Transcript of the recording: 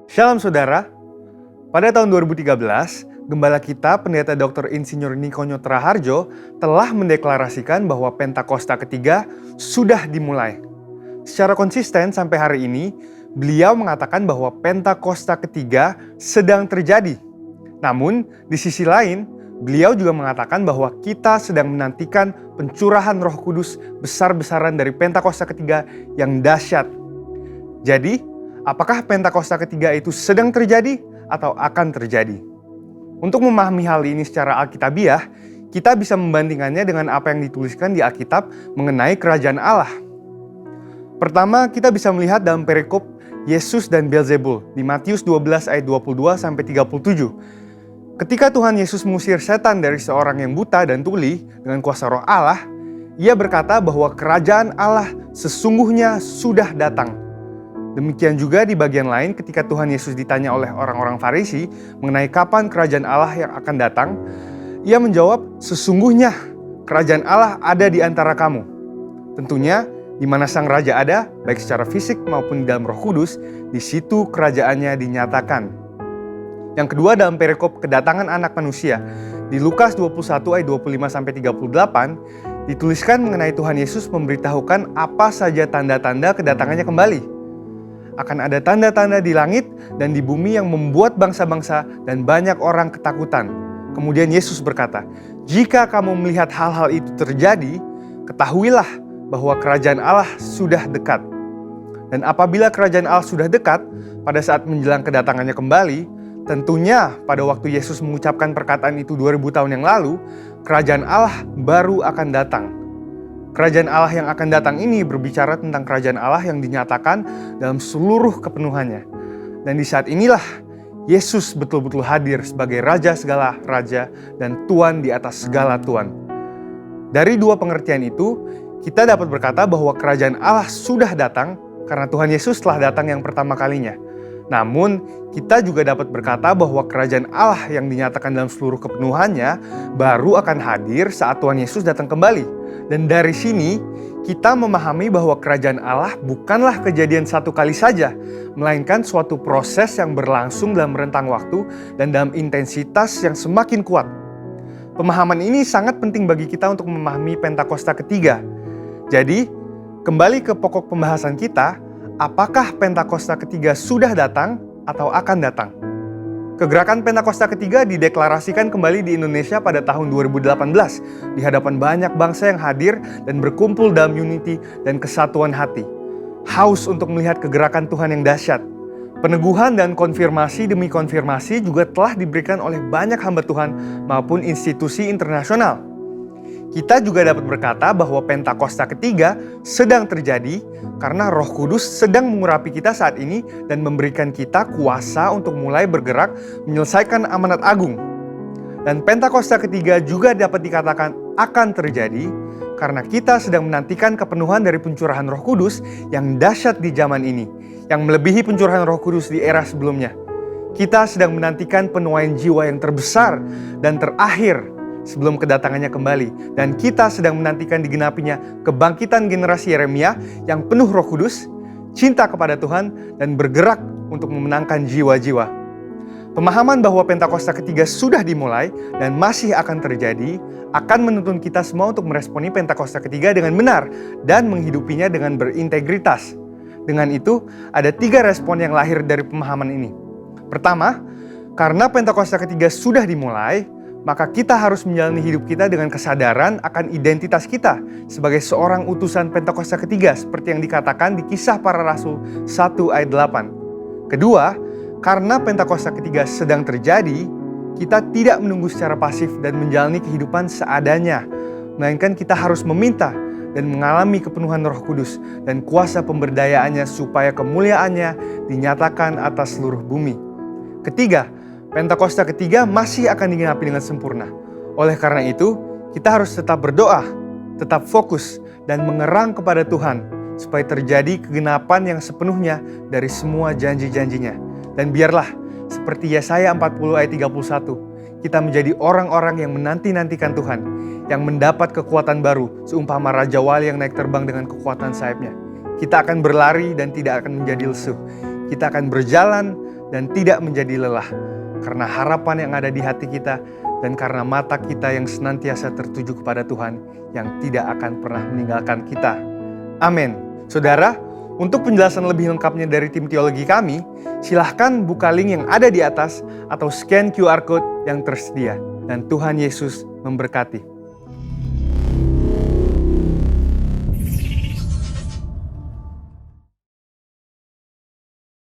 Shalom saudara, pada tahun 2013, Gembala kita, Pendeta Dr. Insinyur Nikonyo Traharjo, telah mendeklarasikan bahwa Pentakosta ketiga sudah dimulai. Secara konsisten sampai hari ini, beliau mengatakan bahwa Pentakosta ketiga sedang terjadi. Namun, di sisi lain, beliau juga mengatakan bahwa kita sedang menantikan pencurahan Roh Kudus besar-besaran dari Pentakosta ketiga yang dahsyat. Jadi, apakah Pentakosta ketiga itu sedang terjadi atau akan terjadi? Untuk memahami hal ini secara alkitabiah, kita bisa membandingkannya dengan apa yang dituliskan di Alkitab mengenai kerajaan Allah. Pertama, kita bisa melihat dalam perikop Yesus dan Beelzebul di Matius 12 ayat 22-37. Ketika Tuhan Yesus mengusir setan dari seorang yang buta dan tuli dengan kuasa Roh Allah, Ia berkata bahwa kerajaan Allah sesungguhnya sudah datang. Demikian juga di bagian lain ketika Tuhan Yesus ditanya oleh orang-orang Farisi mengenai kapan kerajaan Allah yang akan datang, Ia menjawab, sesungguhnya kerajaan Allah ada di antara kamu. Tentunya di mana sang raja ada, baik secara fisik maupun di dalam Roh Kudus, di situ kerajaannya dinyatakan. Yang kedua dalam perikop kedatangan anak manusia, di Lukas 21 ayat 25-38, dituliskan mengenai Tuhan Yesus memberitahukan apa saja tanda-tanda kedatangannya kembali. Akan ada tanda-tanda di langit dan di bumi yang membuat bangsa-bangsa dan banyak orang ketakutan. Kemudian Yesus berkata, jika kamu melihat hal-hal itu terjadi, ketahuilah bahwa kerajaan Allah sudah dekat. Dan apabila kerajaan Allah sudah dekat, pada saat menjelang kedatangannya kembali, tentunya pada waktu Yesus mengucapkan perkataan itu 2000 tahun yang lalu, kerajaan Allah baru akan datang. Kerajaan Allah yang akan datang ini berbicara tentang kerajaan Allah yang dinyatakan dalam seluruh kepenuhannya. Dan di saat inilah Yesus betul-betul hadir sebagai Raja segala Raja dan Tuan di atas segala Tuan. Dari dua pengertian itu, kita dapat berkata bahwa kerajaan Allah sudah datang karena Tuhan Yesus telah datang yang pertama kalinya. Namun, kita juga dapat berkata bahwa kerajaan Allah yang dinyatakan dalam seluruh kepenuhannya baru akan hadir saat Tuhan Yesus datang kembali. Dan dari sini, kita memahami bahwa kerajaan Allah bukanlah kejadian satu kali saja, melainkan suatu proses yang berlangsung dalam rentang waktu dan dalam intensitas yang semakin kuat. Pemahaman ini sangat penting bagi kita untuk memahami Pentakosta ketiga. Jadi, kembali ke pokok pembahasan kita, apakah Pentakosta ketiga sudah datang atau akan datang? Kegerakan Pentakosta ketiga dideklarasikan kembali di Indonesia pada tahun 2018 di hadapan banyak bangsa yang hadir dan berkumpul dalam unity dan kesatuan hati. Haus untuk melihat kegerakan Tuhan yang dahsyat. Peneguhan dan konfirmasi demi konfirmasi juga telah diberikan oleh banyak hamba Tuhan maupun institusi internasional. Kita juga dapat berkata bahwa Pentakosta ketiga sedang terjadi karena Roh Kudus sedang mengurapi kita saat ini dan memberikan kita kuasa untuk mulai bergerak menyelesaikan amanat agung. Dan Pentakosta ketiga juga dapat dikatakan akan terjadi karena kita sedang menantikan kepenuhan dari pencurahan Roh Kudus yang dahsyat di zaman ini, yang melebihi pencurahan Roh Kudus di era sebelumnya. Kita sedang menantikan penuaian jiwa yang terbesar dan terakhir sebelum kedatangannya kembali. Dan kita sedang menantikan digenapinya kebangkitan generasi Yeremia yang penuh Roh Kudus, cinta kepada Tuhan, dan bergerak untuk memenangkan jiwa-jiwa. Pemahaman bahwa Pentakosta ketiga sudah dimulai dan masih akan terjadi akan menuntun kita semua untuk meresponi Pentakosta ketiga dengan benar dan menghidupinya dengan berintegritas. Dengan itu, ada 3 respon yang lahir dari pemahaman ini. Pertama, karena Pentakosta ketiga sudah dimulai, maka kita harus menjalani hidup kita dengan kesadaran akan identitas kita sebagai seorang utusan Pentakosta ketiga seperti yang dikatakan di Kisah Para Rasul 1 ayat 8. Kedua, karena Pentakosta ketiga sedang terjadi, kita tidak menunggu secara pasif dan menjalani kehidupan seadanya, melainkan kita harus meminta dan mengalami kepenuhan Roh Kudus dan kuasa pemberdayaannya supaya kemuliaannya dinyatakan atas seluruh bumi. Ketiga, Pentakosta ketiga masih akan digenapi dengan sempurna. Oleh karena itu, kita harus tetap berdoa, tetap fokus, dan mengerang kepada Tuhan supaya terjadi kegenapan yang sepenuhnya dari semua janji-janjinya. Dan biarlah, seperti Yesaya 40 ayat 31, kita menjadi orang-orang yang menanti-nantikan Tuhan, yang mendapat kekuatan baru, seumpama Raja Wali yang naik terbang dengan kekuatan sayapnya. Kita akan berlari dan tidak akan menjadi lesu. Kita akan berjalan dan tidak menjadi lelah. Karena harapan yang ada di hati kita dan karena mata kita yang senantiasa tertuju kepada Tuhan yang tidak akan pernah meninggalkan kita. Amin. Saudara, untuk penjelasan lebih lengkapnya dari tim teologi kami, silahkan buka link yang ada di atas atau scan QR Code yang tersedia. Dan Tuhan Yesus memberkati.